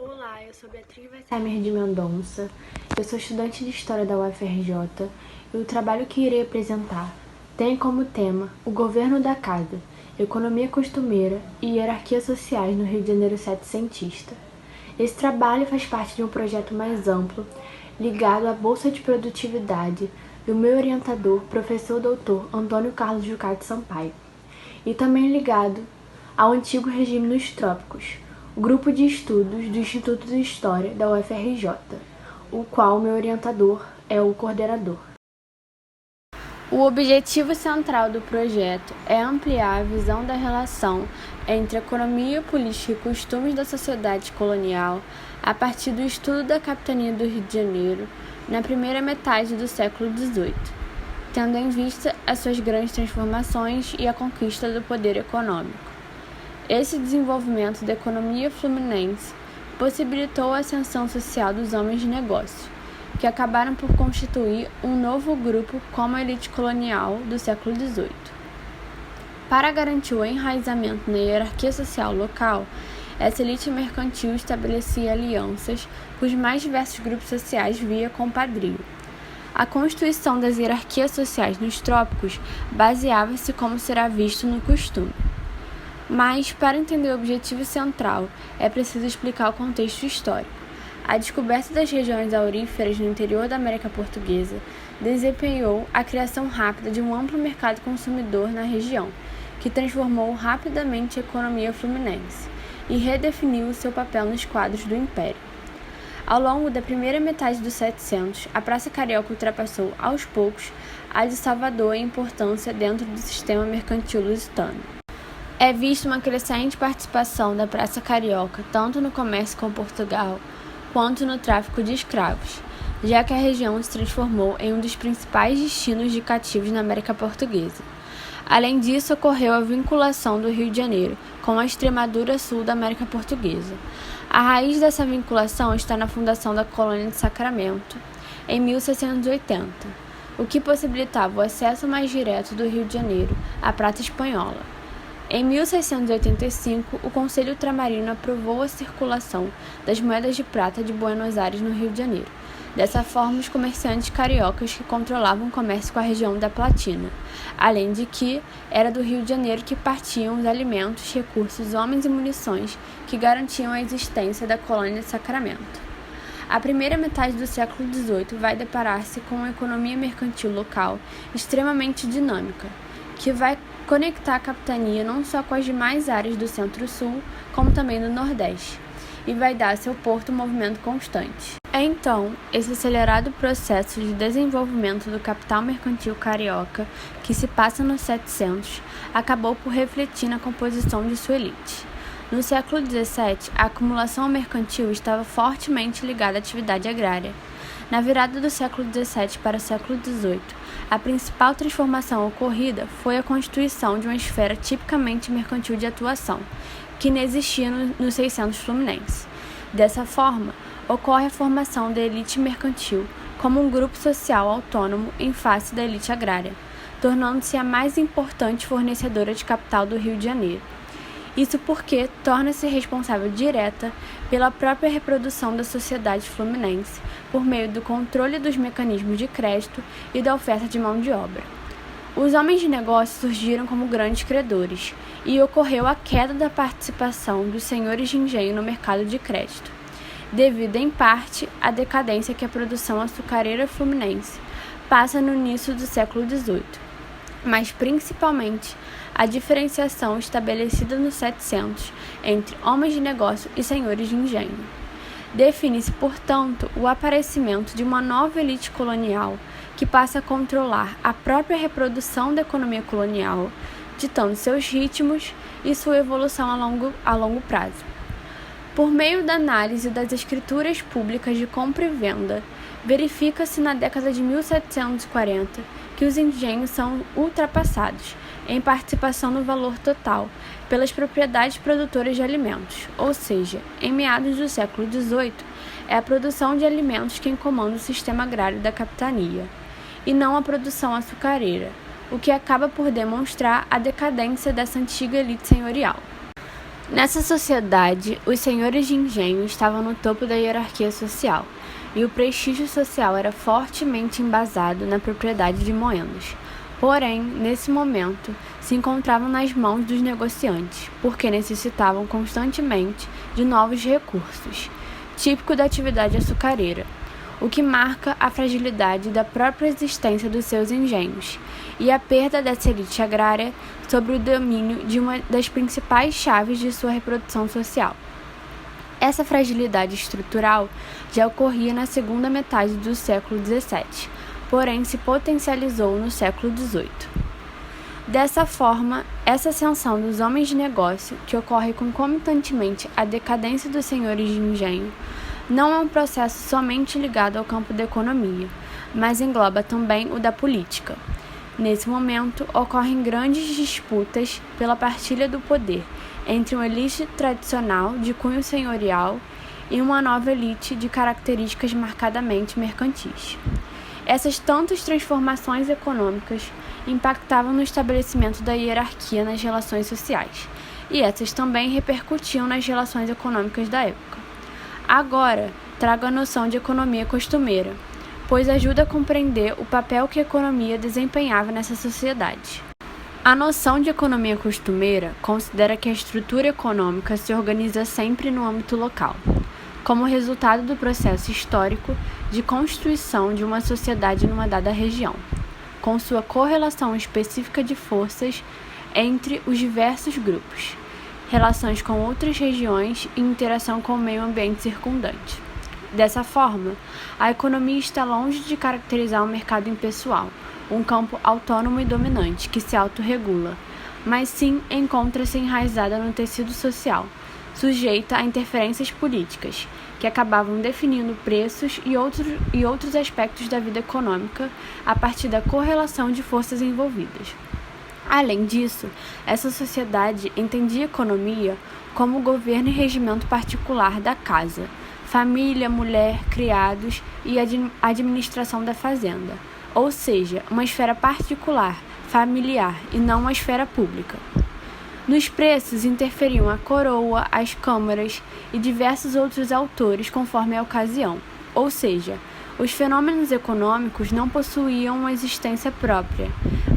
Olá, eu sou Beatriz Weissheimer de Mendonça, eu sou estudante de História da UFRJ e o trabalho que irei apresentar tem como tema o governo da casa, economia costumeira e hierarquias sociais no Rio de Janeiro setecentista. Esse trabalho faz parte de um projeto mais amplo ligado à Bolsa de Produtividade do meu orientador, professor doutor Antônio Carlos Jucá Sampaio, e também ligado ao antigo regime nos trópicos, o grupo de estudos do Instituto de História da UFRJ, o qual meu orientador é o coordenador. O objetivo central do projeto é ampliar a visão da relação entre economia, política e costumes da sociedade colonial a partir do estudo da capitania do Rio de Janeiro na primeira metade do século XVIII, tendo em vista as suas grandes transformações e a conquista do poder econômico. Esse desenvolvimento da economia fluminense possibilitou a ascensão social dos homens de negócio, que acabaram por constituir um novo grupo como a elite colonial do século XVIII. Para garantir o enraizamento na hierarquia social local, essa elite mercantil estabelecia alianças com os mais diversos grupos sociais via compadrio. A constituição das hierarquias sociais nos trópicos baseava-se, como será visto, no costume. Mas, para entender o objetivo central, é preciso explicar o contexto histórico. A descoberta das regiões auríferas no interior da América Portuguesa desempenhou a criação rápida de um amplo mercado consumidor na região, que transformou rapidamente a economia fluminense e redefiniu seu papel nos quadros do Império. Ao longo da primeira metade dos 700, a Praça Carioca ultrapassou, aos poucos, a de Salvador em importância dentro do sistema mercantil lusitano. É vista uma crescente participação da Praça Carioca tanto no comércio com Portugal quanto no tráfico de escravos, já que a região se transformou em um dos principais destinos de cativos na América Portuguesa. Além disso, ocorreu a vinculação do Rio de Janeiro com a Extremadura sul da América Portuguesa. A raiz dessa vinculação está na fundação da colônia de Sacramento, em 1680, o que possibilitava o acesso mais direto do Rio de Janeiro à prata espanhola. Em 1685, o Conselho Ultramarino aprovou a circulação das moedas de prata de Buenos Aires no Rio de Janeiro. Dessa forma, os comerciantes cariocas que controlavam o comércio com a região da Platina, além de que era do Rio de Janeiro que partiam os alimentos, recursos, homens e munições que garantiam a existência da colônia de Sacramento. A primeira metade do século XVIII vai deparar-se com uma economia mercantil local extremamente dinâmica, que vai conectar a capitania não só com as demais áreas do Centro-Sul, como também do Nordeste, e vai dar a seu porto um movimento constante. Então, esse acelerado processo de desenvolvimento do capital mercantil carioca, que se passa nos 700, acabou por refletir na composição de sua elite. No século XVII, a acumulação mercantil estava fortemente ligada à atividade agrária. Na virada do século XVII para o século XVIII, a principal transformação ocorrida foi a constituição de uma esfera tipicamente mercantil de atuação, que não existia nos 600 fluminenses. Dessa forma, ocorre a formação da elite mercantil como um grupo social autônomo em face da elite agrária, tornando-se a mais importante fornecedora de capital do Rio de Janeiro. Isso porque torna-se responsável direta pela própria reprodução da sociedade fluminense por meio do controle dos mecanismos de crédito e da oferta de mão de obra. Os homens de negócio surgiram como grandes credores e ocorreu a queda da participação dos senhores de engenho no mercado de crédito, devido em parte à decadência que a produção açucareira fluminense passa no início do século XVIII, mas principalmente a diferenciação estabelecida nos 700 entre homens de negócio e senhores de engenho. Define-se, portanto, o aparecimento de uma nova elite colonial que passa a controlar a própria reprodução da economia colonial, ditando seus ritmos e sua evolução a longo prazo. Por meio da análise das escrituras públicas de compra e venda, verifica-se na década de 1740 que os engenhos são ultrapassados em participação no valor total pelas propriedades produtoras de alimentos, ou seja, em meados do século XVIII, é a produção de alimentos quem comanda o sistema agrário da capitania, e não a produção açucareira, o que acaba por demonstrar a decadência dessa antiga elite senhorial. Nessa sociedade, os senhores de engenho estavam no topo da hierarquia social, e o prestígio social era fortemente embasado na propriedade de moendas. Porém, nesse momento, se encontravam nas mãos dos negociantes, porque necessitavam constantemente de novos recursos, típico da atividade açucareira, o que marca a fragilidade da própria existência dos seus engenhos e a perda dessa elite agrária sobre o domínio de uma das principais chaves de sua reprodução social. Essa fragilidade estrutural já ocorria na segunda metade do século XVII, porém se potencializou no século XVIII. Dessa forma, essa ascensão dos homens de negócio, que ocorre concomitantemente à decadência dos senhores de engenho, não é um processo somente ligado ao campo da economia, mas engloba também o da política. Nesse momento, ocorrem grandes disputas pela partilha do poder entre uma elite tradicional de cunho senhorial e uma nova elite de características marcadamente mercantis. Essas tantas transformações econômicas impactavam no estabelecimento da hierarquia nas relações sociais, e essas também repercutiam nas relações econômicas da época. Agora, trago a noção de economia costumeira, pois ajuda a compreender o papel que a economia desempenhava nessa sociedade. A noção de economia costumeira considera que a estrutura econômica se organiza sempre no âmbito local, como resultado do processo histórico de constituição de uma sociedade numa dada região, com sua correlação específica de forças entre os diversos grupos, relações com outras regiões e interação com o meio ambiente circundante. Dessa forma, a economia está longe de caracterizar um mercado impessoal, um campo autônomo e dominante que se autorregula, mas sim encontra-se enraizada no tecido social, sujeita a interferências políticas, que acabavam definindo preços e outros aspectos da vida econômica a partir da correlação de forças envolvidas. Além disso, essa sociedade entendia a economia como o governo e regimento particular da casa, família, mulher, criados e administração da fazenda, ou seja, uma esfera particular, familiar e não uma esfera pública. Nos preços interferiam a coroa, as câmaras e diversos outros autores conforme a ocasião, ou seja, os fenômenos econômicos não possuíam uma existência própria,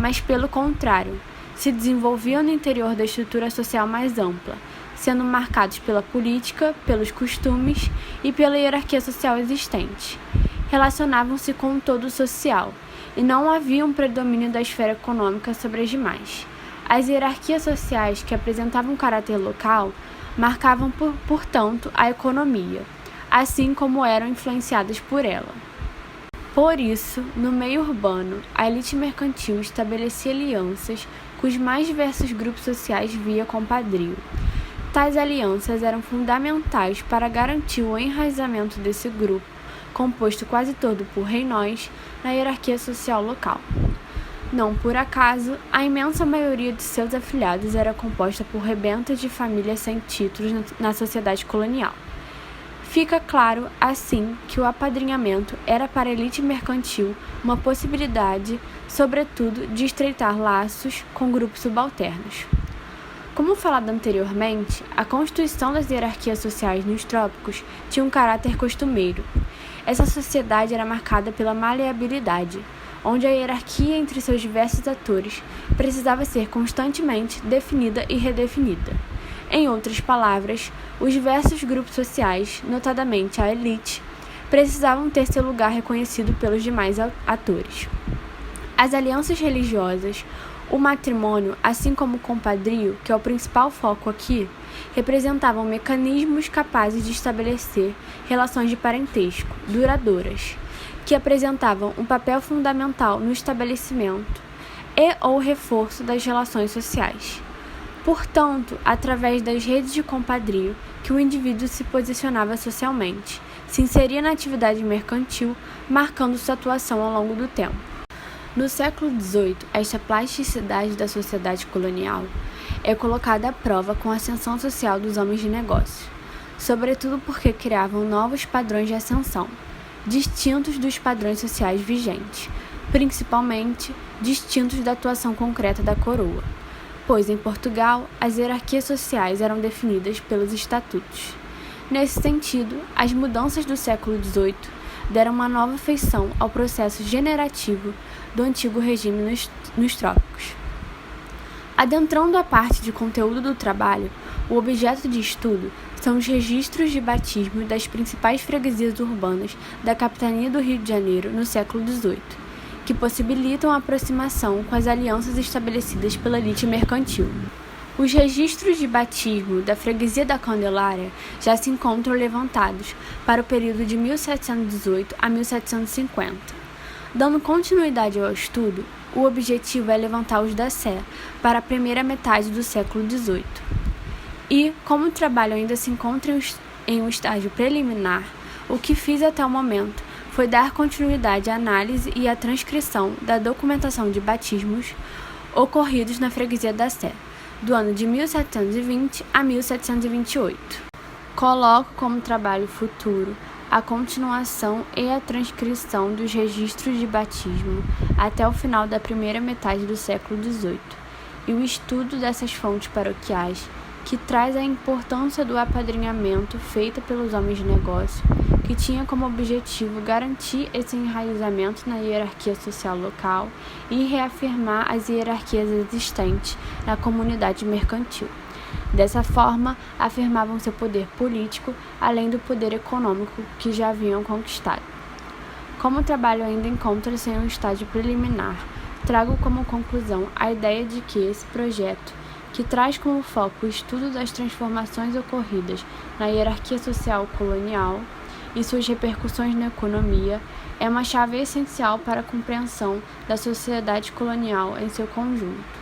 mas pelo contrário, se desenvolviam no interior da estrutura social mais ampla, sendo marcados pela política, pelos costumes e pela hierarquia social existente. Relacionavam-se com o todo social, e não havia um predomínio da esfera econômica sobre as demais. As hierarquias sociais que apresentavam caráter local marcavam, portanto, a economia, assim como eram influenciadas por ela. Por isso, no meio urbano, a elite mercantil estabelecia alianças com os mais diversos grupos sociais via compadrio. Tais alianças eram fundamentais para garantir o enraizamento desse grupo, composto quase todo por reinóis, na hierarquia social local. Não por acaso, a imensa maioria de seus afilhados era composta por rebentas de famílias sem títulos na sociedade colonial. Fica claro, assim, que o apadrinhamento era para a elite mercantil uma possibilidade, sobretudo, de estreitar laços com grupos subalternos. Como falado anteriormente, a constituição das hierarquias sociais nos trópicos tinha um caráter costumeiro. Essa sociedade era marcada pela maleabilidade, onde a hierarquia entre seus diversos atores precisava ser constantemente definida e redefinida. Em outras palavras, os diversos grupos sociais, notadamente a elite, precisavam ter seu lugar reconhecido pelos demais atores. As alianças religiosas, o matrimônio, assim como o compadrio, que é o principal foco aqui, representavam mecanismos capazes de estabelecer relações de parentesco duradouras, que apresentavam um papel fundamental no estabelecimento e ou reforço das relações sociais. Portanto, através das redes de compadrio que o indivíduo se posicionava socialmente, se inseria na atividade mercantil, marcando sua atuação ao longo do tempo. No século XVIII, esta plasticidade da sociedade colonial é colocada à prova com a ascensão social dos homens de negócio, sobretudo porque criavam novos padrões de ascensão, distintos dos padrões sociais vigentes, principalmente distintos da atuação concreta da coroa. pois em Portugal as hierarquias sociais eram definidas pelos estatutos. Nesse sentido, as mudanças do século XVIII deram uma nova feição ao processo generativo do antigo regime nos trópicos. Adentrando a parte de conteúdo do trabalho, o objeto de estudo são os registros de batismo das principais freguesias urbanas da capitania do Rio de Janeiro no século XVIII, que possibilitam a aproximação com as alianças estabelecidas pela elite mercantil. Os registros de batismo da freguesia da Candelária já se encontram levantados para o período de 1718 a 1750. Dando continuidade ao estudo, o objetivo é levantar os da Sé para a primeira metade do século XVIII. E, como o trabalho ainda se encontra em um estágio preliminar, o que fiz até o momento foi dar continuidade à análise e à transcrição da documentação de batismos ocorridos na freguesia da Sé, do ano de 1720 a 1728. Coloco como trabalho futuro a continuação e a transcrição dos registros de batismo até o final da primeira metade do século XVIII e o estudo dessas fontes paroquiais, que traz a importância do apadrinhamento feito pelos homens de negócio, que tinha como objetivo garantir esse enraizamento na hierarquia social local e reafirmar as hierarquias existentes na comunidade mercantil. Dessa forma, afirmavam seu poder político, além do poder econômico que já haviam conquistado. Como o trabalho ainda encontra-se em um estágio preliminar, trago como conclusão a ideia de que esse projeto, que traz como foco o estudo das transformações ocorridas na hierarquia social colonial e suas repercussões na economia, é uma chave essencial para a compreensão da sociedade colonial em seu conjunto.